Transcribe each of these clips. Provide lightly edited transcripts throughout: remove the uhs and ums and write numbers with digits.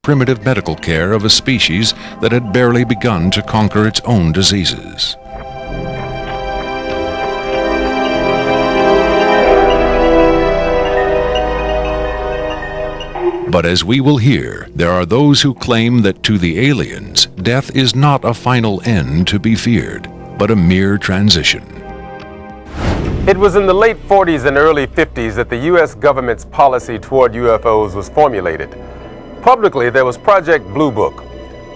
primitive medical care of a species that had barely begun to conquer its own diseases. But as we will hear, there are those who claim that to the aliens, death is not a final end to be feared, but a mere transition. It was in the late 40s and early 50s that the U.S. government's policy toward UFOs was formulated. Publicly, there was Project Blue Book,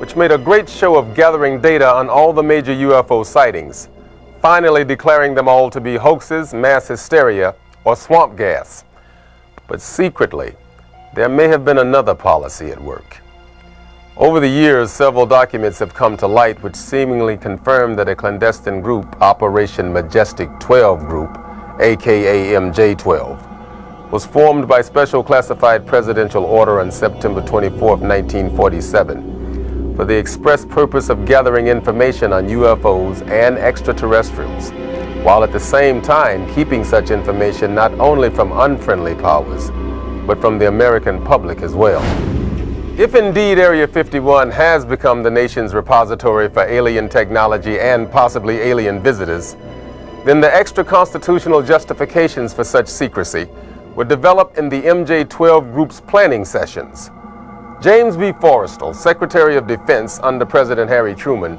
which made a great show of gathering data on all the major UFO sightings, finally declaring them all to be hoaxes, mass hysteria, or swamp gas. But secretly, there may have been another policy at work. Over the years, several documents have come to light which seemingly confirm that a clandestine group, Operation majestic12 Group, aka MJ12, was formed by special classified presidential order on September 24, 1947, for the express purpose of gathering information on UFOs and extraterrestrials, while at the same time keeping such information not only from unfriendly powers, but from the American public as well. If indeed Area 51 has become the nation's repository for alien technology and possibly alien visitors, then the extra-constitutional justifications for such secrecy were developed in the MJ12 Group's planning sessions. James B. Forrestal, Secretary of Defense under President Harry Truman,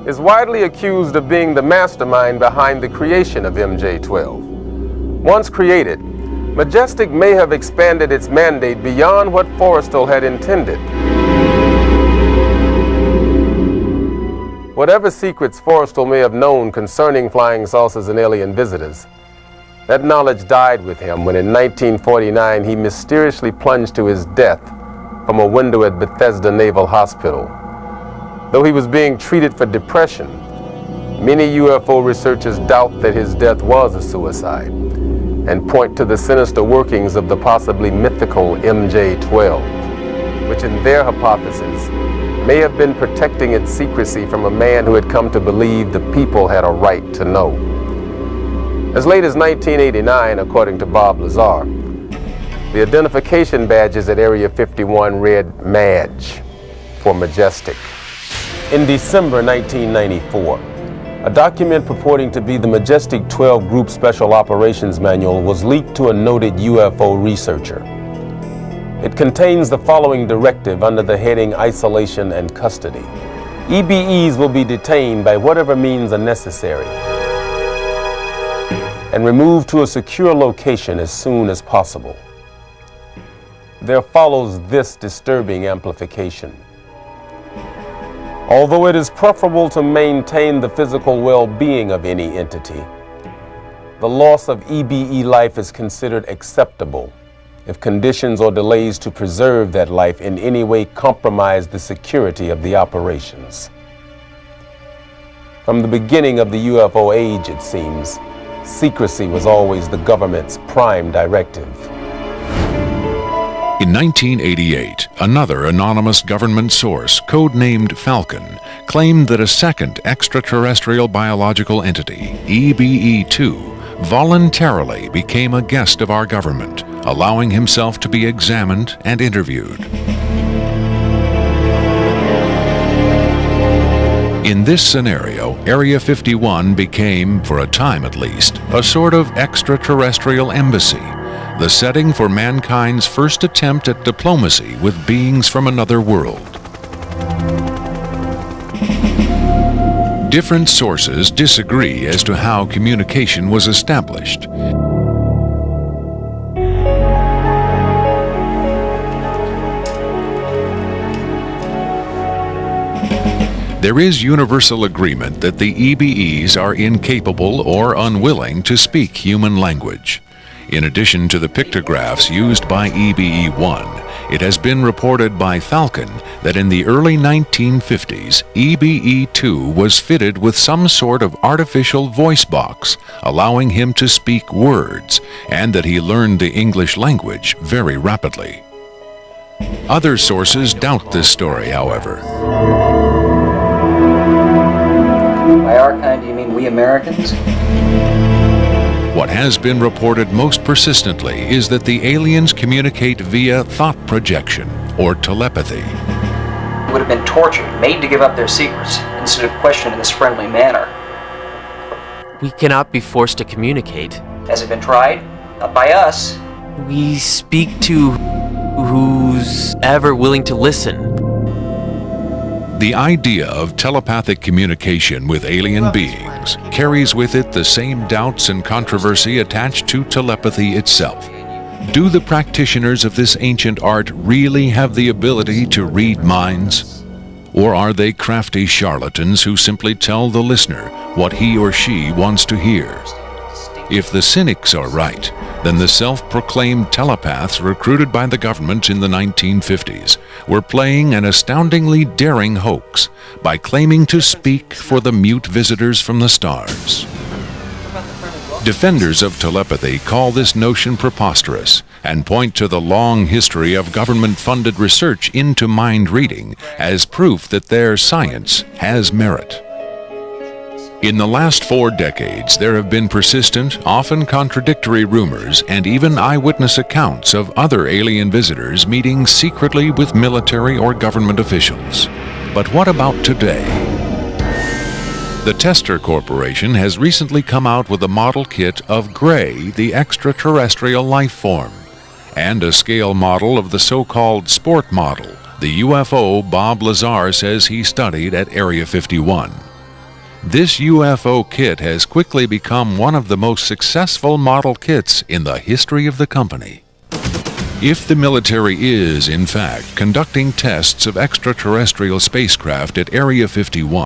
is widely accused of being the mastermind behind the creation of MJ12. Once created, Majestic may have expanded its mandate beyond what Forrestal had intended. Whatever secrets Forrestal may have known concerning flying saucers and alien visitors, that knowledge died with him when in 1949 he mysteriously plunged to his death from a window at Bethesda Naval Hospital. Though he was being treated for depression, many UFO researchers doubt that his death was a suicide, and point to the sinister workings of the possibly mythical MJ12, which in their hypothesis may have been protecting its secrecy from a man who had come to believe the people had a right to know. As late as 1989, according to Bob Lazar, the identification badges at Area 51 read MAJ for Majestic. In December 1994, a document purporting to be the majestic12 Group Special Operations Manual was leaked to a noted UFO researcher. It contains the following directive under the heading Isolation and Custody. EBEs will be detained by whatever means are necessary and removed to a secure location as soon as possible. There follows this disturbing amplification. Although it is preferable to maintain the physical well-being of any entity, the loss of EBE life is considered acceptable if conditions or delays to preserve that life in any way compromise the security of the operations. From the beginning of the UFO age, it seems, secrecy was always the government's prime directive. In 1988, another anonymous government source, codenamed Falcon, claimed that a second extraterrestrial biological entity, EBE2, voluntarily became a guest of our government, allowing himself to be examined and interviewed. In this scenario, Area 51 became, for a time at least, a sort of extraterrestrial embassy, the setting for mankind's first attempt at diplomacy with beings from another world. Different sources disagree as to how communication was established. There is universal agreement that the EBEs are incapable or unwilling to speak human language. In addition to the pictographs used by EBE1, it has been reported by Falcon that in the early 1950s, EBE2 was fitted with some sort of artificial voice box, allowing him to speak words, and that he learned the English language very rapidly. Other sources doubt this story, however. By our kind, do you mean we Americans? What has been reported most persistently is that the aliens communicate via thought projection, or telepathy. Would have been tortured, made to give up their secrets, instead of questioned in this friendly manner. We cannot be forced to communicate. Has it been tried? Not by us. We speak to who's ever willing to listen. The idea of telepathic communication with alien beings carries with it the same doubts and controversy attached to telepathy itself. Do the practitioners of this ancient art really have the ability to read minds? Or are they crafty charlatans who simply tell the listener what he or she wants to hear? If the cynics are right, then the self-proclaimed telepaths recruited by the government in the 1950s were playing an astoundingly daring hoax by claiming to speak for the mute visitors from the stars. Defenders of telepathy call this notion preposterous and point to the long history of government-funded research into mind reading as proof that their science has merit. In the last 4 decades, there have been persistent, often contradictory rumors and even eyewitness accounts of other alien visitors meeting secretly with military or government officials. But what about today? The Tester Corporation has recently come out with a model kit of Gray, the extraterrestrial life form, and a scale model of the so-called sport model, the UFO Bob Lazar says he studied at Area 51. This UFO kit has quickly become one of the most successful model kits in the history of the company. If the military is, in fact, conducting tests of extraterrestrial spacecraft at Area 51,